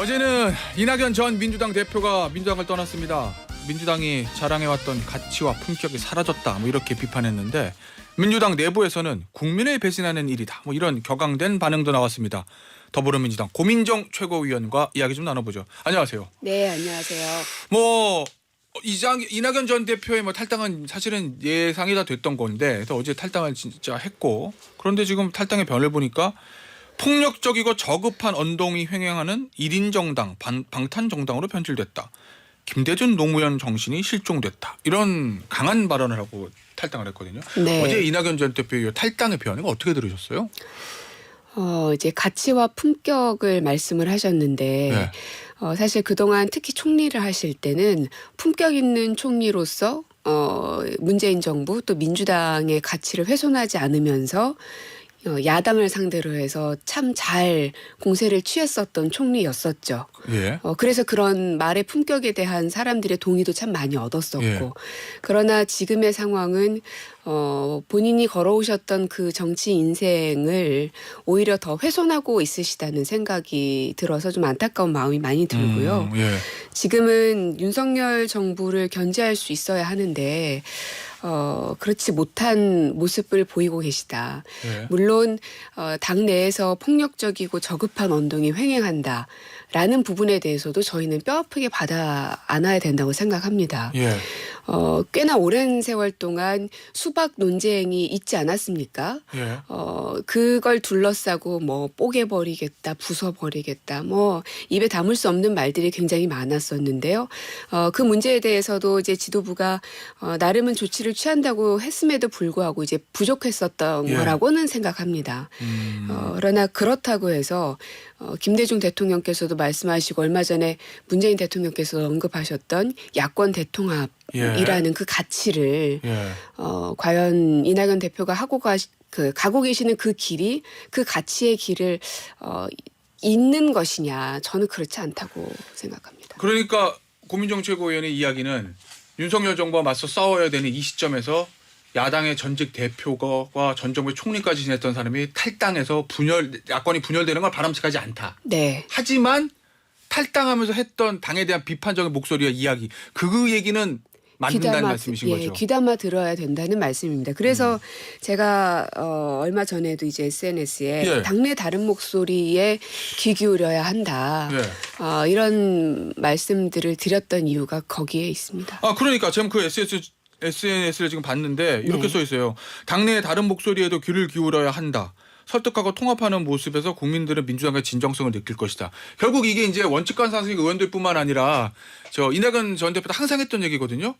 어제는 이낙연 전 민주당 대표가 민주당을 떠났습니다. 민주당이 자랑해왔던 가치와 품격이 사라졌다 이렇게 비판했는데 민주당 내부에서는 국민을 배신하는 일이다 이런 격앙된 반응도 나왔습니다. 더불어민주당 고민정 최고위원과 이야기 좀 나눠보죠. 안녕하세요. 네, 안녕하세요. 이낙연 전 대표의 탈당은 사실은 예상이 다 됐던 건데 그래서 어제 탈당을 진짜 했고, 그런데 지금 탈당의 변을 보니까 폭력적이고 저급한 언동이 횡행하는 1인 정당, 방탄 정당으로 변질됐다. 김대중 노무현 정신이 실종됐다. 이런 강한 발언을 하고 탈당을 했거든요. 네. 어제 이낙연 전 대표의 탈당의 변화가 어떻게 들으셨어요? 이제 가치와 품격을 말씀을 하셨는데 네. 사실 그동안 특히 총리를 하실 때는 품격 있는 총리로서 문재인 정부 또 민주당의 가치를 훼손하지 않으면서 야당을 상대로 해서 참 잘 공세를 취했었던 총리였었죠. 예. 그래서 그런 말의 품격에 대한 사람들의 동의도 참 많이 얻었었고, 예. 그러나 지금의 상황은 본인이 걸어오셨던 그 정치 인생을 오히려 더 훼손하고 있으시다는 생각이 들어서 좀 안타까운 마음이 많이 들고요. 예. 지금은 윤석열 정부를 견제할 수 있어야 하는데 그렇지 못한 모습을 보이고 계시다. 예. 물론 당내에서 폭력적이고 저급한 언동이 횡행한다라는 부분에 대해서도 저희는 뼈아프게 받아 안아야 된다고 생각합니다. 예. 꽤나 오랜 세월 동안 수박 논쟁이 있지 않았습니까? 예. 그걸 둘러싸고 뽀개버리겠다, 부숴버리겠다, 입에 담을 수 없는 말들이 굉장히 많았었는데요. 그 문제에 대해서도 이제 지도부가 나름은 조치를 취한다고 했음에도 불구하고 이제 부족했었던 예. 거라고는 생각합니다. 그러나 그렇다고 해서 김대중 대통령께서도 말씀하시고 얼마 전에 문재인 대통령께서 언급하셨던 야권 대통합이라는 그 가치를 예. 과연 이낙연 대표가 가고 계시는 그 길이 그 가치의 길을 잇는 것이냐, 저는 그렇지 않다고 생각합니다. 그러니까 고민정 최고위원의 이야기는 윤석열 정부와 맞서 싸워야 되는 이 시점에서 야당의 전직 대표가 전 정부의 총리까지 지냈던 사람이 탈당해서 야권이 분열되는 걸 바람직하지 않다. 네. 하지만 탈당하면서 했던 당에 대한 비판적인 목소리와 이야기, 그 얘기는 맞는다는 말씀이신 거죠? 귀담아 들어야 된다는 말씀입니다. 그래서 제가 얼마 전에도 이제 SNS에 예. 당내 다른 목소리에 귀 기울여야 한다. 예. 이런 말씀들을 드렸던 이유가 거기에 있습니다. 그러니까 지금 그 SNS를 지금 봤는데 이렇게 네. 써 있어요. 당내의 다른 목소리에도 귀를 기울여야 한다. 설득하고 통합하는 모습에서 국민들은 민주당의 진정성을 느낄 것이다. 결국 이게 이제 원칙관 상승 의원들뿐만 아니라 이낙연 전 대표도 항상 했던 얘기거든요.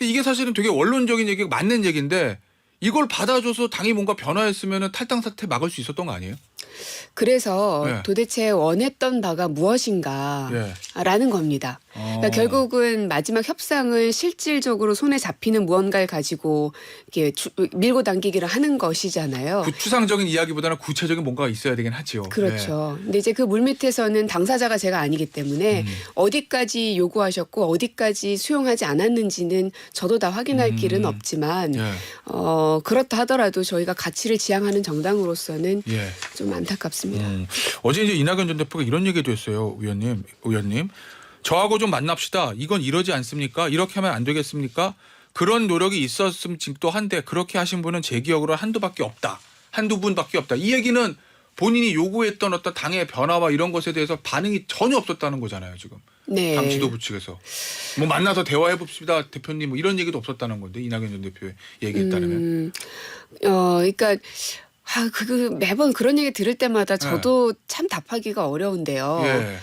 이게 사실은 되게 원론적인 얘기가 맞는 얘기인데 이걸 받아줘서 당이 뭔가 변화했으면 탈당 사태 막을 수 있었던 거 아니에요? 그래서 네. 도대체 원했던 바가 무엇인가라는 겁니다. 그러니까 결국은 마지막 협상은 실질적으로 손에 잡히는 무언가를 가지고 이렇게 밀고 당기기를 하는 것이잖아요. 추상적인 이야기보다는 구체적인 뭔가가 있어야 되긴 하죠. 그렇죠. 근데 이제 그 물밑에서는 당사자가 제가 아니기 때문에 어디까지 요구하셨고 어디까지 수용하지 않았는지는 저도 다 확인할 길은 없지만 예. 그렇다 하더라도 저희가 가치를 지향하는 정당으로서는 예. 좀 안타깝습니다. 어제 이제 이낙연 전 대표가 이런 얘기도 했어요. 의원님. 저하고 좀 만납시다. 이건 이러지 않습니까? 이렇게 하면 안 되겠습니까? 그런 노력이 있었음 직도 한데 그렇게 하신 분은 제 기억으로 한두 분밖에 없다. 이 얘기는 본인이 요구했던 어떤 당의 변화와 이런 것에 대해서 반응이 전혀 없었다는 거잖아요. 지금. 네. 당 지도부 측에서. 만나서 대화해 봅시다. 대표님 이런 얘기도 없었다는 건데 이낙연 전 대표의 얘기에 따르면. 그러니까 매번 그런 얘기 들을 때마다 저도 참 답하기가 어려운데요. 예.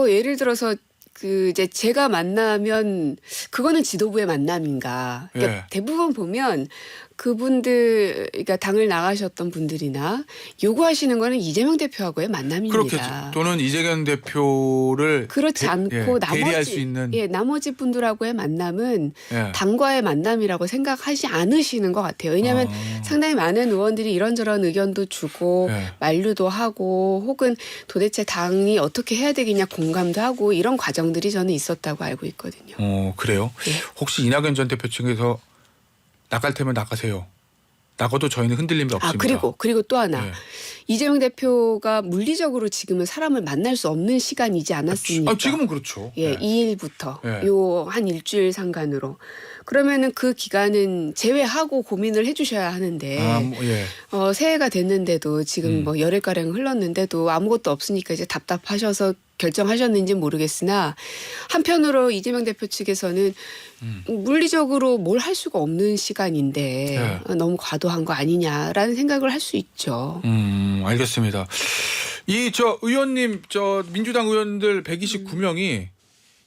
예를 들어서 이제 제가 만나면 그거는 지도부의 만남인가. 그러니까 예. 대부분 보면 그분들, 그러니까 당을 나가셨던 분들이나 요구하시는 거는 이재명 대표하고의 만남입니다. 그렇겠죠. 또는 이재명 대표를 그렇지 않고 대리할 수 있는. 나머지 분들하고의 만남은 예. 당과의 만남이라고 생각하지 않으시는 것 같아요. 왜냐하면 상당히 많은 의원들이 이런저런 의견도 주고 예. 만류도 하고 혹은 도대체 당이 어떻게 해야 되겠냐 공감도 하고 이런 과정들이 저는 있었다고 알고 있거든요. 그래요? 예. 혹시 이낙연 전 대표 측에서 나갈 테면 나가세요. 나가도 저희는 흔들림이 없습니다. 그리고 또 하나. 예. 이재명 대표가 물리적으로 지금은 사람을 만날 수 없는 시간이지 않았습니까? 지금은 그렇죠. 예, 예. 2일부터 예. 요 한 일주일 상간으로. 그러면은 그 기간은 제외하고 고민을 해주셔야 하는데 예. 새해가 됐는데도 지금 뭐 열흘가량 흘렀는데도 아무것도 없으니까 이제 답답하셔서 결정하셨는지 모르겠으나 한편으로 이재명 대표 측에서는 물리적으로 뭘 할 수가 없는 시간인데 네. 너무 과도한 거 아니냐라는 생각을 할 수 있죠. 알겠습니다. 의원님 민주당 의원들 129명이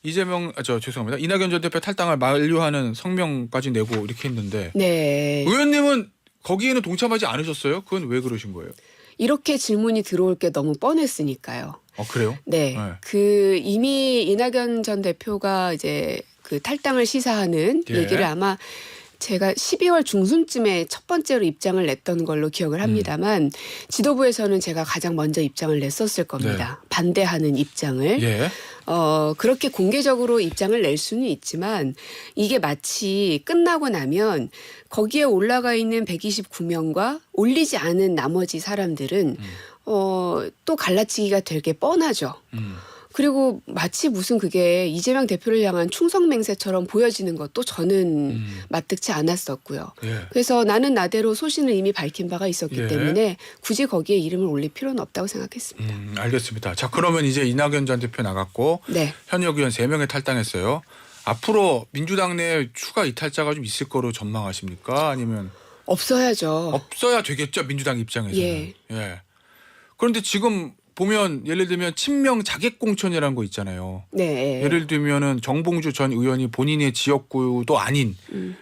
죄송합니다. 이낙연 전 대표 탈당을 만류하는 성명까지 내고 이렇게 했는데 네. 의원님은 거기에는 동참하지 않으셨어요? 그건 왜 그러신 거예요? 이렇게 질문이 들어올 게 너무 뻔했으니까요. 그래요? 네. 그 이미 이낙연 전 대표가 이제 그 탈당을 시사하는 예. 얘기를 아마 제가 12월 중순쯤에 첫 번째로 입장을 냈던 걸로 기억을 합니다만 지도부에서는 제가 가장 먼저 입장을 냈었을 겁니다. 네. 반대하는 입장을. 예. 그렇게 공개적으로 입장을 낼 수는 있지만 이게 마치 끝나고 나면 거기에 올라가 있는 129명과 올리지 않은 나머지 사람들은 또 갈라치기가 되게 뻔하죠. 그리고 마치 무슨 그게 이재명 대표를 향한 충성맹세처럼 보여지는 것도 저는 마뜩치 않았었고요. 예. 그래서 나는 나대로 소신을 이미 밝힌 바가 있었기 예. 때문에 굳이 거기에 이름을 올릴 필요는 없다고 생각했습니다. 알겠습니다. 자, 그러면 이제 이낙연 전 대표 나갔고 네. 현역 의원 3명이 탈당했어요. 앞으로 민주당 내 추가 이탈자가 좀 있을 거로 전망하십니까? 아니면 없어야죠. 없어야 되겠죠, 민주당 입장에서는. 예. 예. 그런데 지금 보면 예를 들면 친명 자객공천이라는 거 있잖아요. 네. 예를 들면은 정봉주 전 의원이 본인의 지역구도 아닌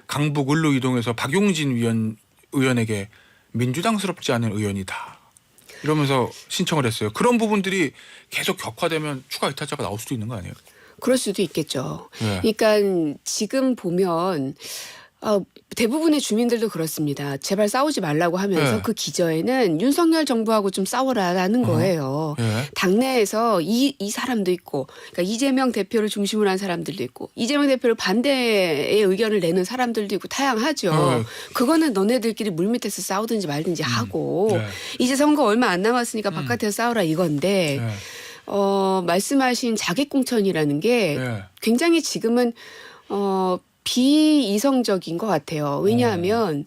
강북 을로 이동해서 박용진 의원에게 민주당스럽지 않은 의원이다. 이러면서 신청을 했어요. 그런 부분들이 계속 격화되면 추가 이탈자가 나올 수도 있는 거 아니에요? 그럴 수도 있겠죠. 예. 그러니까 지금 보면 대부분의 주민들도 그렇습니다. 제발 싸우지 말라고 하면서 네. 그 기저에는 윤석열 정부하고 좀 싸워라라는 거예요. 예. 당내에서 이 사람도 있고, 그러니까 이재명 대표를 중심으로 한 사람들도 있고, 이재명 대표를 반대의 의견을 내는 사람들도 있고 다양하죠. 네. 그거는 너네들끼리 물밑에서 싸우든지 말든지 하고 네. 이제 선거 얼마 안 남았으니까 바깥에서 싸우라 이건데 예. 말씀하신 자객공천이라는 게 예. 굉장히 지금은 비이성적인 것 같아요. 왜냐하면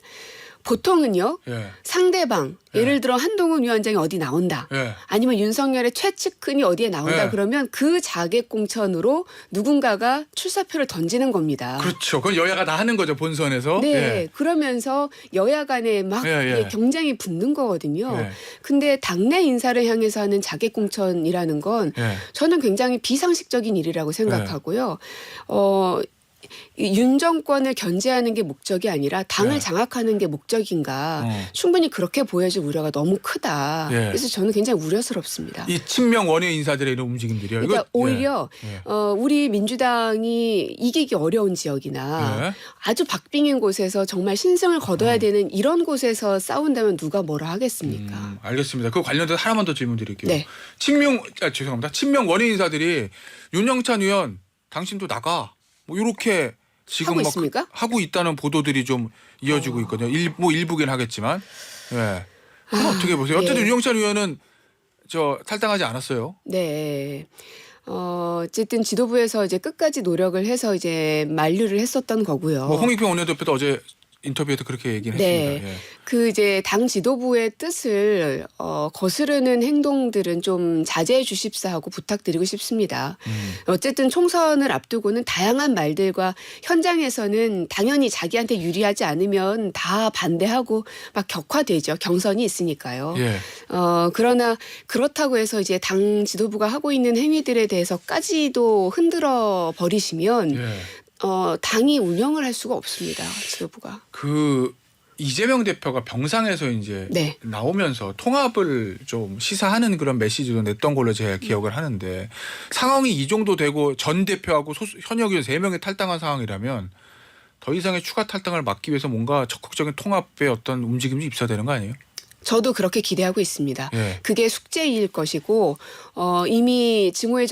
보통은요. 예. 상대방 예. 예를 들어 한동훈 위원장이 어디 나온다. 예. 아니면 윤석열의 최측근이 어디에 나온다. 예. 그러면 그 자객공천으로 누군가가 출사표를 던지는 겁니다. 그렇죠. 그건 여야가 다 하는 거죠, 본선에서. 네. 예. 그러면서 여야 간에 막 예. 경쟁이 붙는 거거든요. 예. 근데 당내 인사를 향해서 하는 자객공천이라는 건 예. 저는 굉장히 비상식적인 일이라고 생각하고요. 윤 정권을 견제하는 게 목적이 아니라 당을 네. 장악하는 게 목적인가. 어. 충분히 그렇게 보여질 우려가 너무 크다. 예. 그래서 저는 굉장히 우려스럽습니다. 이 친명 원외 인사들의 이런 움직임들이요. 그러니까 이거, 오히려 예. 우리 민주당이 이기기 어려운 지역이나 예. 아주 박빙인 곳에서 정말 신승을 거둬야 되는 이런 곳에서 싸운다면 누가 뭐라 하겠습니까? 알겠습니다. 그 관련돼서 하나만 더 질문 드릴게요. 네. 죄송합니다. 친명 원외 인사들이 윤영찬 의원 당신도 나가. 뭐 이렇게 지금 하고 있습니까? 하고 있다는 보도들이 좀 이어지고 있거든요. 일부긴 하겠지만. 예. 그럼 어떻게 보세요? 어쨌든 예. 윤영찬 의원은 탈당하지 않았어요. 네. 어쨌든 지도부에서 이제 끝까지 노력을 해서 이제 만류를 했었던 거고요. 뭐 홍익평 원내대표도 어제 인터뷰에서 그렇게 얘기를 네. 했습니다. 예. 그 이제 당 지도부의 뜻을 거스르는 행동들은 좀 자제해 주십사 하고 부탁드리고 싶습니다. 어쨌든 총선을 앞두고는 다양한 말들과 현장에서는 당연히 자기한테 유리하지 않으면 다 반대하고 막 격화되죠. 경선이 있으니까요. 예. 그러나 그렇다고 해서 이제 당 지도부가 하고 있는 행위들에 대해서까지도 흔들어 버리시면 예. 당이 운영을 할 수가 없습니다. 지도부가. 그 이재명 대표가 병상에서 이제 네. 나오면서 통합을 좀 시사하는 그런 메시지도 냈던 걸로 제가 기억을 하는데 상황이 이 정도 되고 전 대표하고 현역 의원 3명이 탈당한 상황이라면 더 이상의 추가 탈당을 막기 위해서 뭔가 적극적인 통합의 어떤 움직임이 입사되는 거 아니에요? 저도 그렇게 기대하고 있습니다. 예. 그게 숙제일 것이고 이미 증오의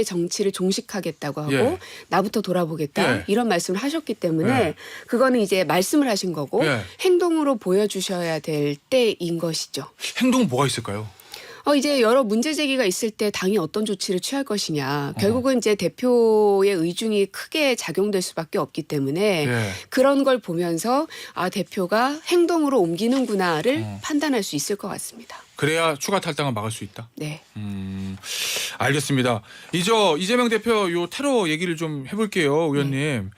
정치를 종식하겠다고 하고 예. 나부터 돌아보겠다 예. 이런 말씀을 하셨기 때문에 예. 그거는 이제 말씀을 하신 거고 예. 행동으로 보여주셔야 될 때인 것이죠. 행동은 뭐가 있을까요? 이제 여러 문제 제기가 있을 때 당이 어떤 조치를 취할 것이냐. 결국은 이제 대표의 의중이 크게 작용될 수밖에 없기 때문에 예. 그런 걸 보면서 대표가 행동으로 옮기는구나를 판단할 수 있을 것 같습니다. 그래야 추가 탈당을 막을 수 있다. 네. 알겠습니다. 이재명 대표 요 테러 얘기를 좀 해볼게요, 의원님.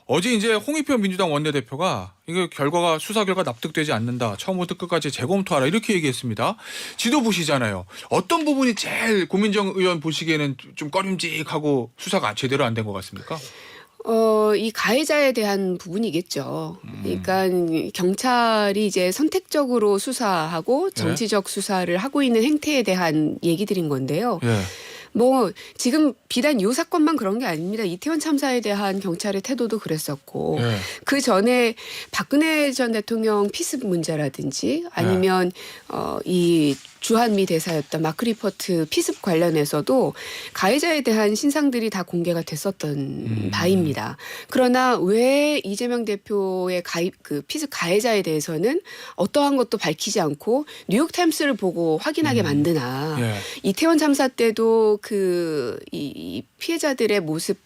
어제 이제 홍익표 민주당 원내대표가 이거 결과가 수사 결과 납득되지 않는다. 처음부터 끝까지 재검토하라 이렇게 얘기했습니다. 지도부시잖아요. 어떤 부분이 제일 고민정 의원 보시기에는 좀 꺼림직하고 수사가 제대로 안 된 것 같습니까? 이 가해자에 대한 부분이겠죠. 그러니까 경찰이 이제 선택적으로 수사하고 정치적 수사를 하고 있는 행태에 대한 얘기들인 건데요. 예. 지금 비단 이 사건만 그런 게 아닙니다. 이태원 참사에 대한 경찰의 태도도 그랬었고 예. 그 전에 박근혜 전 대통령 피습 문제라든지 아니면 이 주한미 대사였던 마크 리포트 피습 관련해서도 가해자에 대한 신상들이 다 공개가 됐었던 바입니다. 그러나 왜 이재명 대표의 피습 가해자에 대해서는 어떠한 것도 밝히지 않고 뉴욕타임스를 보고 확인하게 만드나. 예. 이태원 참사 때도 이 피해자들의 모습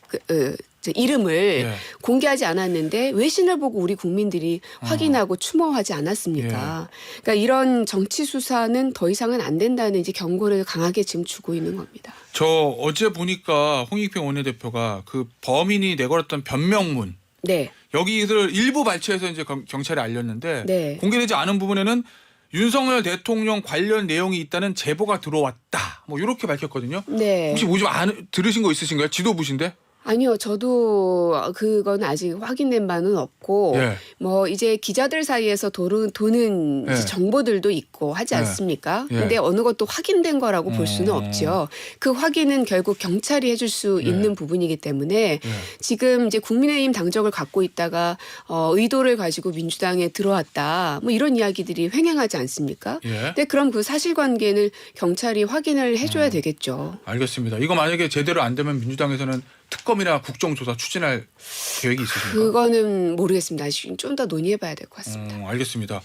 이름을 예. 공개하지 않았는데 외신을 보고 우리 국민들이 확인하고 추모하지 않았습니까? 그러니까 이런 정치 수사는 더 이상은 안 된다는 이제 경고를 강하게 지금 주고 있는 겁니다. 저 어제 보니까 홍익표 원내대표가 그 범인이 내걸었던 변명문 네. 여기를 일부 발췌해서 이제 경찰에 알렸는데 네. 공개되지 않은 부분에는 윤석열 대통령 관련 내용이 있다는 제보가 들어왔다. 뭐 이렇게 밝혔거든요. 네. 혹시 뭐 좀 들으신 거 있으신가요? 지도부신데? 아니요, 저도 그건 아직 확인된 바는 없고 예. 이제 기자들 사이에서 도는 예. 이제 정보들도 있고 하지 예. 않습니까? 예. 근데 어느 것도 확인된 거라고 볼 수는 없죠. 그 확인은 결국 경찰이 해줄 수 예. 있는 부분이기 때문에 예. 지금 이제 국민의힘 당적을 갖고 있다가 의도를 가지고 민주당에 들어왔다. 뭐 이런 이야기들이 횡행하지 않습니까? 예. 근데 그럼 그 사실관계는 경찰이 확인을 해줘야 되겠죠. 알겠습니다. 이거 만약에 제대로 안 되면 민주당에서는 특검이나 국정조사 추진할 계획이 있으신가요? 그거는 모르겠습니다. 좀 더 논의해봐야 될 것 같습니다. 알겠습니다.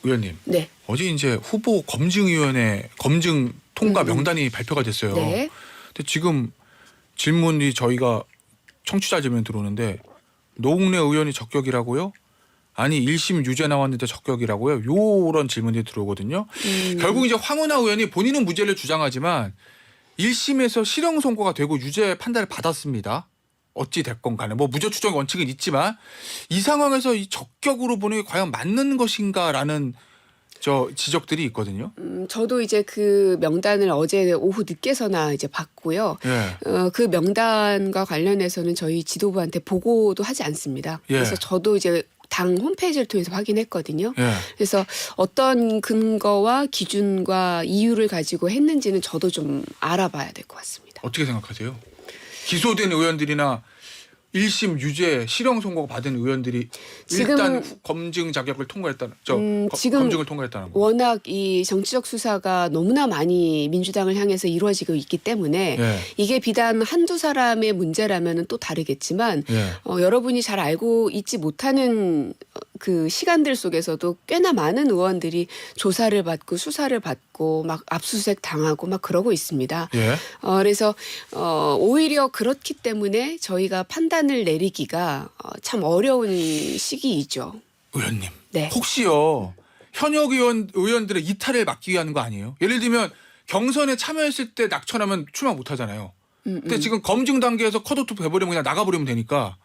의원님, 네. 어제 이제 후보 검증위원회 검증 통과 명단이 발표가 됐어요. 네. 근데 지금 질문이 저희가 청취자 질문 들어오는데 노웅래 의원이 적격이라고요? 아니 1심 유죄 나왔는데 적격이라고요? 요런 질문이 들어오거든요. 결국 이제 황운하 의원이 본인은 무죄를 주장하지만 1심에서 실형 선고가 되고 유죄 판단을 받았습니다. 어찌 됐건 간에 뭐 무죄 추정 원칙은 있지만 이 상황에서 이 적격으로 보는 게 과연 맞는 것인가라는 지적들이 있거든요. 저도 이제 그 명단을 어제 오후 늦게서나 이제 봤고요. 예. 그 명단과 관련해서는 저희 지도부한테 보고도 하지 않습니다. 예. 그래서 저도 이제 당 홈페이지를 통해서 확인했거든요. 예. 그래서 어떤 근거와 기준과 이유를 가지고 했는지는 저도 좀 알아봐야 될 것 같습니다. 어떻게 생각하세요? 기소된 의원들이나 1심 유죄 실형 선고가 받은 의원들이 일단 검증 자격을 통과했다는 지금 검증을 통과했다는 거. 워낙 이 정치적 수사가 너무나 많이 민주당을 향해서 이루어지고 있기 때문에 예. 이게 비단 한두 사람의 문제라면은 또 다르겠지만 예. 여러분이 잘 알고 있지 못하는 그 시간들 속에서도 꽤나 많은 의원들이 조사를 받고 수사를 받고 막 압수수색 당하고 막 그러고 있습니다. 예. 그래서 오히려 그렇기 때문에 저희가 판단을 내리기가 참 어려운 시기이죠. 의원님. 네. 혹시요 현역 의원들의 이탈을 막기 위한 거 아니에요? 예를 들면 경선에 참여했을 때 낙천하면 출마 못 하잖아요. 근데 지금 검증 단계에서 컷오프 해버리면 그냥 나가버리면 되니까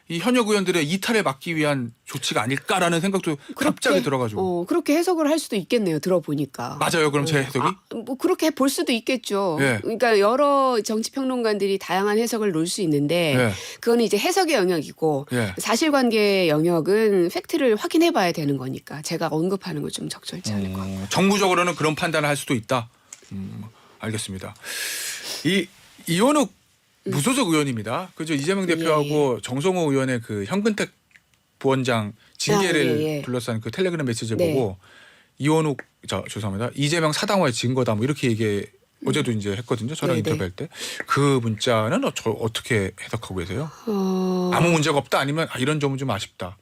이 현역 의원들의 이탈을 막기 위한 조치가 아닐까라는 생각도 갑자기 들어가지고. 그렇게 해석을 할 수도 있겠네요. 들어보니까. 맞아요. 그럼 제 해석이? 뭐 그렇게 볼 수도 있겠죠. 예. 그러니까 여러 정치평론가들이 다양한 해석을 놓을 수 있는데 예. 그거는 이제 해석의 영역이고 예. 사실관계의 영역은 팩트를 확인해봐야 되는 거니까 제가 언급하는 건 좀 적절치 않을 것 같고. 정부적으로는 그런 판단을 할 수도 있다. 알겠습니다. 이원욱 무소속 의원입니다. 그죠? 이재명 대표하고 정성호 의원의 그 현근택 부원장 징계를 예. 둘러싼 그 텔레그램 메시지를 네. 보고 이원욱 죄송합니다. 이재명 사당화의 증거다 뭐 이렇게 어제도 이제 했거든요. 저랑 네네. 인터뷰할 때 그 문자는 어떻게 해석하고 계세요? 아무 문제가 없다 아니면 이런 점은 좀 아쉽다.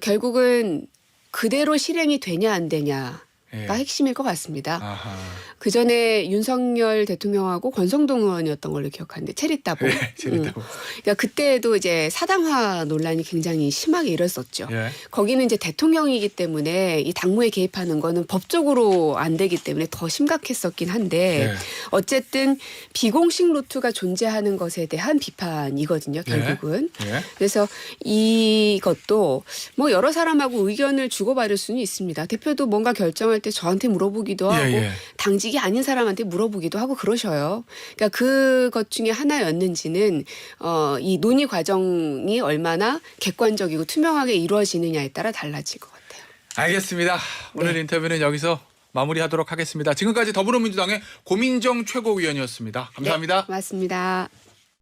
결국은 그대로 실행이 되냐 안 되냐가 예. 핵심일 것 같습니다. 아하. 그 전에 윤석열 대통령하고 권성동 의원이었던 걸로 기억하는데 체리따보. 네, 재밌다고. 그러니까 그때도 이제 사당화 논란이 굉장히 심하게 일었었죠. 예. 거기는 이제 대통령이기 때문에 이 당무에 개입하는 거는 법적으로 안 되기 때문에 더 심각했었긴 한데 예. 어쨌든 비공식 루트가 존재하는 것에 대한 비판이거든요. 결국은. 예. 그래서 이것도 뭐 여러 사람하고 의견을 주고받을 수는 있습니다. 대표도 뭔가 결정할 때 저한테 물어보기도 하고 예. 당직이 아닌 사람한테 물어보기도 하고 그러셔요. 그러니까 그것 중에 하나였는지는 이 논의 과정이 얼마나 객관적이고 투명하게 이루어지느냐에 따라 달라질 것 같아요. 알겠습니다. 오늘 네. 인터뷰는 여기서 마무리하도록 하겠습니다. 지금까지 더불어민주당의 고민정 최고위원이었습니다. 감사합니다. 네, 고맙습니다.